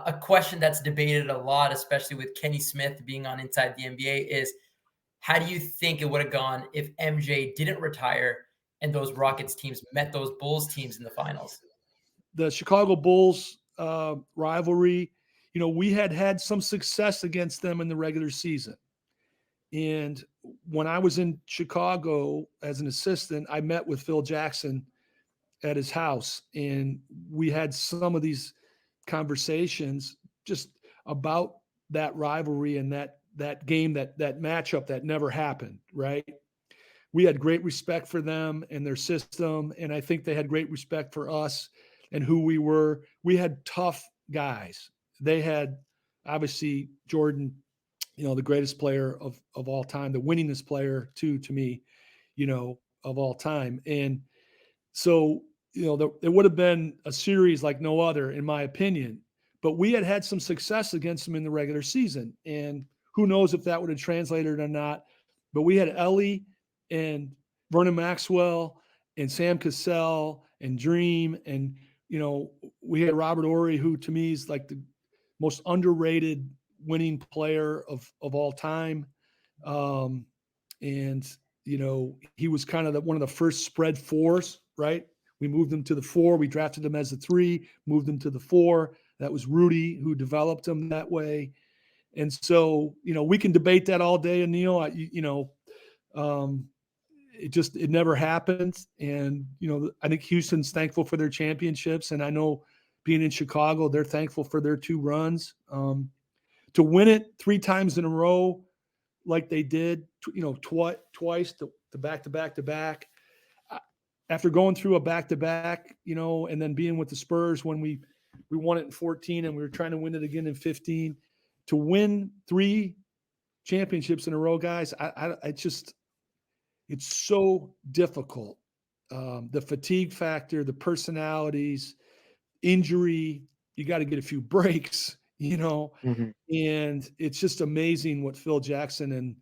A question that's debated a lot, especially with Kenny Smith being on Inside the NBA, is how do you think it would have gone if MJ didn't retire and those Rockets teams met those Bulls teams in the finals? The Chicago Bulls rivalry, we had some success against them in the regular season. And when I was in Chicago as an assistant, I met with Phil Jackson at his house, and we had some of these conversations just about that rivalry and that game, that matchup that never happened, right? We had great respect for them and their system, and I think they had great respect for us and who we were. We had tough guys. They had obviously Jordan, the greatest player of all time, the winningest player too, to me, of all time. And so, there would have been a series like no other, in my opinion. But we had some success against them in the regular season, and who knows if that would have translated or not. But we had Ellie and Vernon Maxwell and Sam Cassell and Dream, and we had Robert Ory, who to me is like the most underrated winning player of all time. And he was kind of one of the first spread fours, right? We moved him to the 4. We drafted him as a 3, moved him to the 4. That was Rudy who developed him that way. And so, we can debate that all day, Anil. It never happened. And, I think Houston's thankful for their championships. And I know being in Chicago, they're thankful for their 2 runs. To win it 3 times in a row, like they did, twice, to back. After going through a back-to-back, and then being with the Spurs when we won it in 14 and we were trying to win it again in 15, to win 3 championships in a row, guys, it's so difficult. The fatigue factor, the personalities, injury, you got to get a few breaks, Mhm. and it's just amazing what Phil Jackson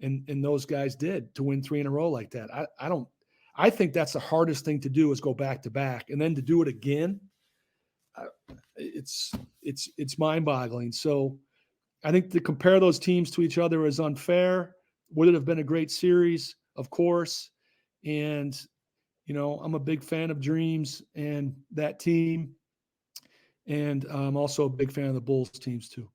and those guys did to win 3 in a row like that. I think that's the hardest thing to do, is go back to back, and then to do it again. It's mind boggling. So I think to compare those teams to each other is unfair. Would it have been a great series? Of course. And, I'm a big fan of Dreams and that team. And I'm also a big fan of the Bulls teams too.